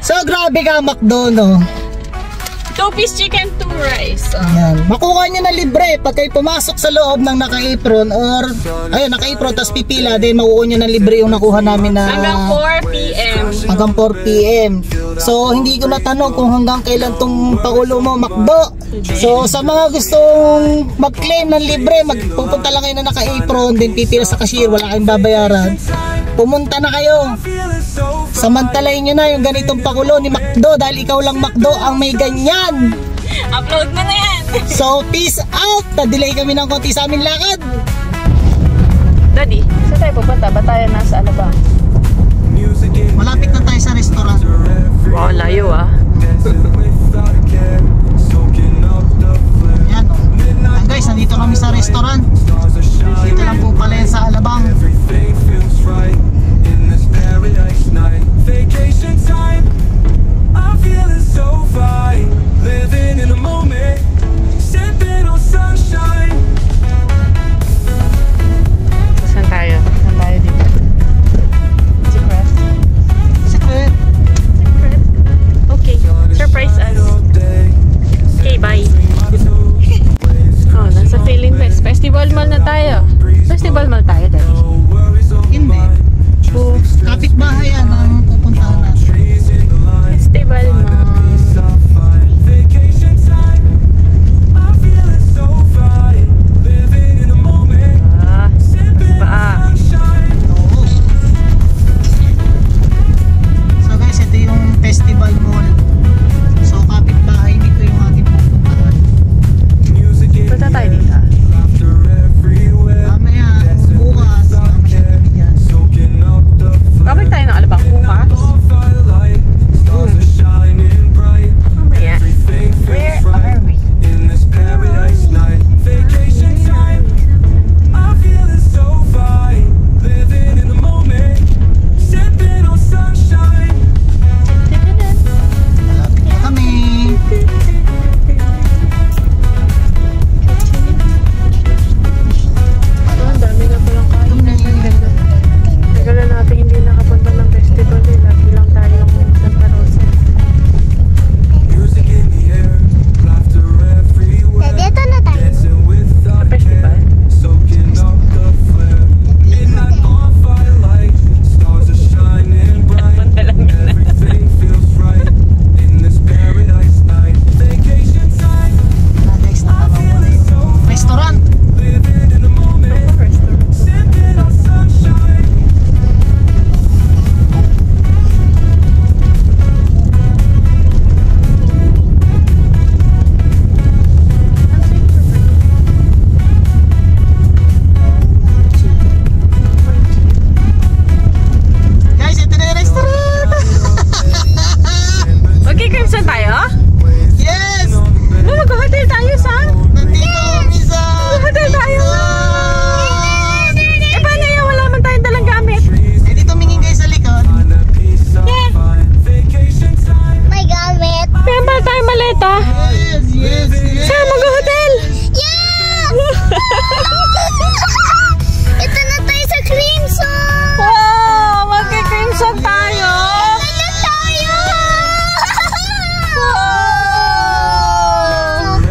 So grabe ka, McDo, no? 2-piece chicken, 2 rice. Ayan. Makuha nyo na libre pag kayo pumasok sa loob ng naka-apron or ayun, naka-apron tapos pipila, then makuha nyo na libre yung nakuha namin na hanggang 4 PM. Hanggang 4 PM. So hindi ko natanong kung hanggang kailan tong paulo mo, McDo. So sa mga gustong mag-claim ng libre, magpupunta lang kayo na naka-apron, then pipila sa cashier, wala kayong babayaran. Pumunta na kayo. Samantalayin nyo na yung ganitong pakulo ni McDo dahil ikaw lang, McDo, ang may ganyan. Upload mo na yan. So peace out. Na-delay kami ng konti sa aming lakad. Daddy, saan tayo pupunta? Ba tayo nasa Alabang? Malapit na tayo sa restaurant. Wow, layo ah. Yan o. Yan guys, nandito kami sa restaurant. Dito lang po pala yan sa Alabang. Vacation time, I'm feeling so fine, living in the moment, sipping on sunshine. Saan tayo? Saan tayo dito? Secret? Secret. Secret? Okay, surprise us. Okay, bye. Oh, nasa Feeling Fest. Festival Mall na tayo. Festival Mall tayo dahil. Hindi. Kapit-bahay yan ang pupuntahan natin. Festival Mall. So guys, ito yung Festival Mall. So kapit-bahay dito yung ating pupuntahan. Punta tayo dito. Mamaya, bukas, mamaya yan. Kapag tayo ng Alabang bukas. Mamaya. Where are we? Malapit na kami. Ang dami na palang kain. Ang ganda. Tagal na natin hindi nakapunta ng festival eh. Lagi lang tayo ng Santa Rosa. Dito na tayo. Sa festival? Punta lang na. Guys, nakakawala yung restaurant. Guys, ito na yung restaurant. Okay, Crimson tayo? Yes! Mag-hotel tayo sa? Nandito kami sa Mag-hotel tayo sa? Eh, paano yan? Wala man tayong dalang gamit. Eh, dito tumingin guys sa likod. May gamit. Kaya ba tayo maleta? Yes, yes, yes. Saan mag-hotel? Yeah! Ito na tayo sa Crimson. Wow! Mag-crimson tayo! Ano tayo?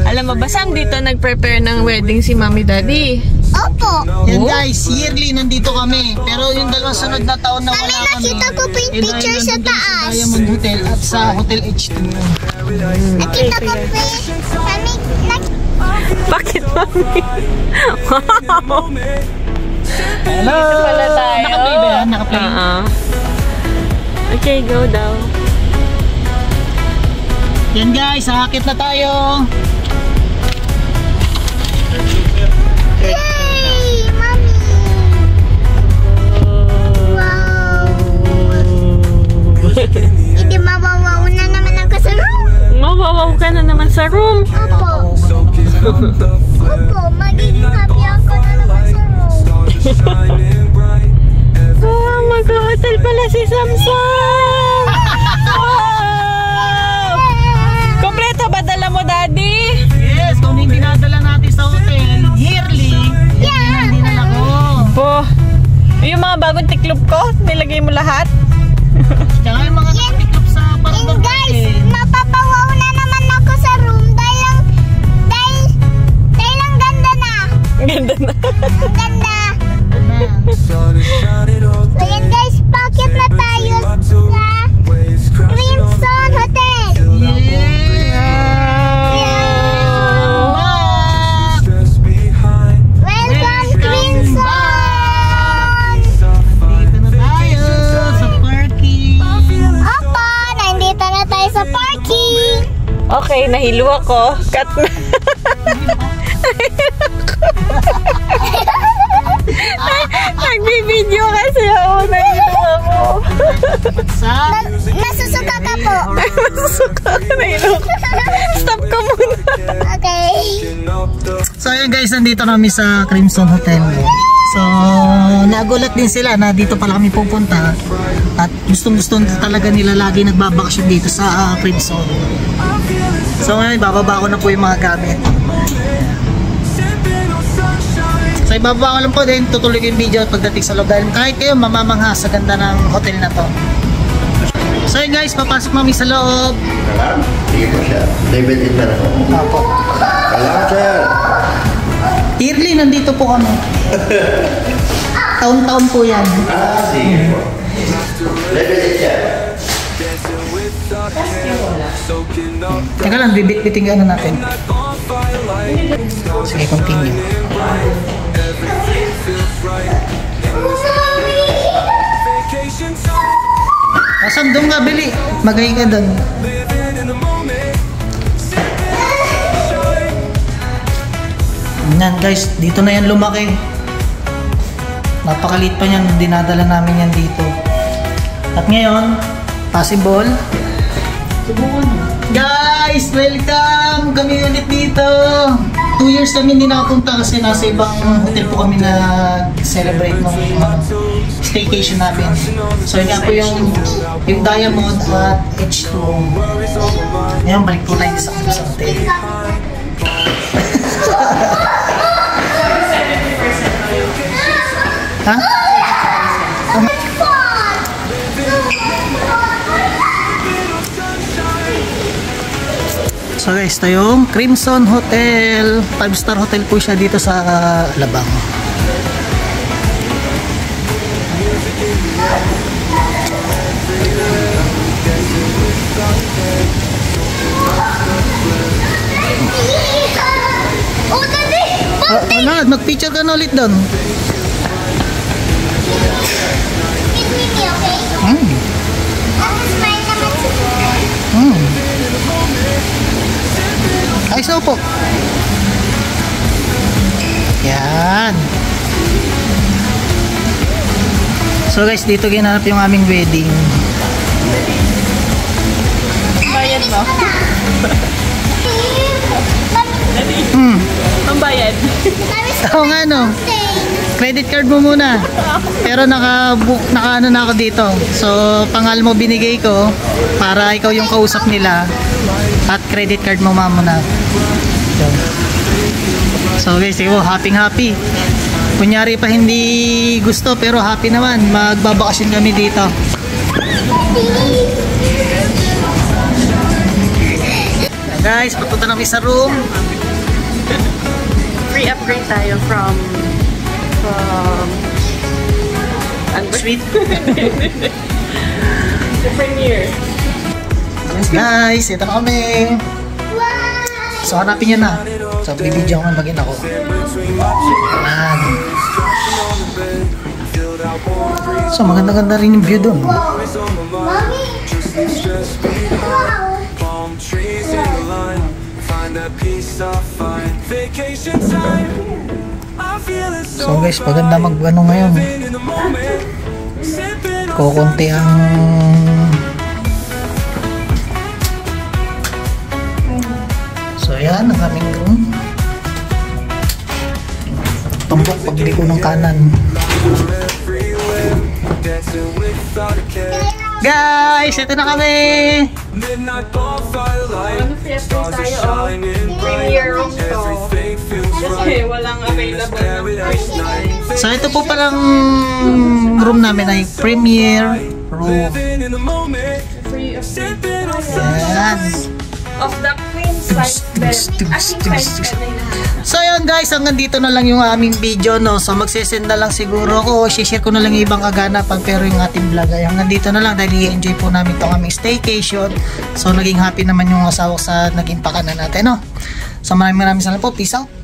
Alam mo ba saan dito nag-prepare ng wedding si Mommy Daddy? Opo. Yan guys, yearly nandito kami. Pero yung dalawang sunod na taon na wala kami. Nakita ko po yung eh, dahil picture sa nandun kami taas. Sa Diamond Hotel at sa Hotel H2. Nakita ko po Bakit, Mommy? Wow! Hello! Dito pala tayo. Naka-play ba yan? Naka-play? Okay, go daw. Yan guys, aakit na tayo. Yay! Mommy! Wow! Hindi mawawaw na naman ako sa room. Mawawaw ka na naman sa room. Opo. Opo, magiging happy ako na naman sa room. Oh, mag-hotel pala si Samsung! Wow! Kompleto ba dala mo, Daddy? Yes, kung hindi dinadala natin sa hotel, yearly, Yeah. hindi dinala ko. Oh, yung mga bagong tiklop ko, nilagay mo lahat? Tsaka yung mga nakatiklop sa pardo. Okay, nahilo ako. Cut na. Nagbibideo kasi ako. Nahilo ako. Nasusuka ka po. Nasusuka ako. Nahilo ako. Stop ka muna. Okay. So ayun guys, nandito kami sa Crimson Hotel. So nagulat din sila na dito pala kami pupunta. At gustong-gusto talaga nila lagi nagbabakasyon dito sa Crimson. So ngayon, bababa ko na po yung mga gamit. So ibababa ko lang po din, tutuloy ko yung video pagdating sa loob. Dahil kahit kayo mamamangha sa ganda ng hotel na to. So yun guys, papasok kami sa loob. Alam? Sige po siya. David din na ako. Apo. Alam, sir. Yearly, nandito po kami. Taon-taon po yan. Sige po. David din siya. Teka lang, bibit-biting ano natin. Sige, continue. Asan doon ka, Bili? Magay ka doon. Yan guys, dito na yan lumaki. Napakaliit pa yan, dinadala namin yan dito. At ngayon, possible. Guys, welcome! Kami ulit dito. 2 years kami hindi nakapunta kasi nasa ibang hotel po kami nag-celebrate ng staycation namin. So yun nga po yung Diamond at H2. Ngayon, balik po tayo sa hotel. Ha? So guys, ito yung Crimson Hotel. 5-star hotel po siya dito sa Alabang. Oh, dali! Mag-picture ka na ulit doon. Meet me, okay? Hmm. Smile naman si Ayos na po. Yan. So guys, dito ginanap yung aming wedding. Bayad mo? Ang bayad. Oo nga no. Credit card mo muna. Pero naka-book, naka-ano na ako dito. So, pangalan mo binigay ko para ikaw yung kausap nila. At credit card mo muna. So guys, ikaw, happy. Kunyari pa hindi gusto pero happy naman. Magbabakasyon kami dito. Guys, papunta namin sa room. Free upgrade tayo from Sweet. the Premier. Guys, ito na kami. So, hanapin nyo na. So, bibidyo ko magin ako. Ayan. So, maganda-ganda rin yung view doon. So guys, paganda mag-ano ngayon. Kukunti ang so yan, ang aming room. Tumbok pagliko ng kanan. Guys, ito na kami! Ano free upgrade tayo? Premier room to. Kasi walang available ng first night. So ito po palang room namin ay Premier room. Free upgrade. Ayan. Of the queen size bed. As in size bed na yun. So yun guys, hanggang dito na lang yung aming video, no. So magsisend na lang siguro ako, share ko na lang yung ibang kaganapan, pero yung ating vlog ay hanggang dito na lang dahil i-enjoy po namin itong aming staycation. So naging happy naman yung asawa sa naging pakanan natin, no. So maraming salamat po. Peace out.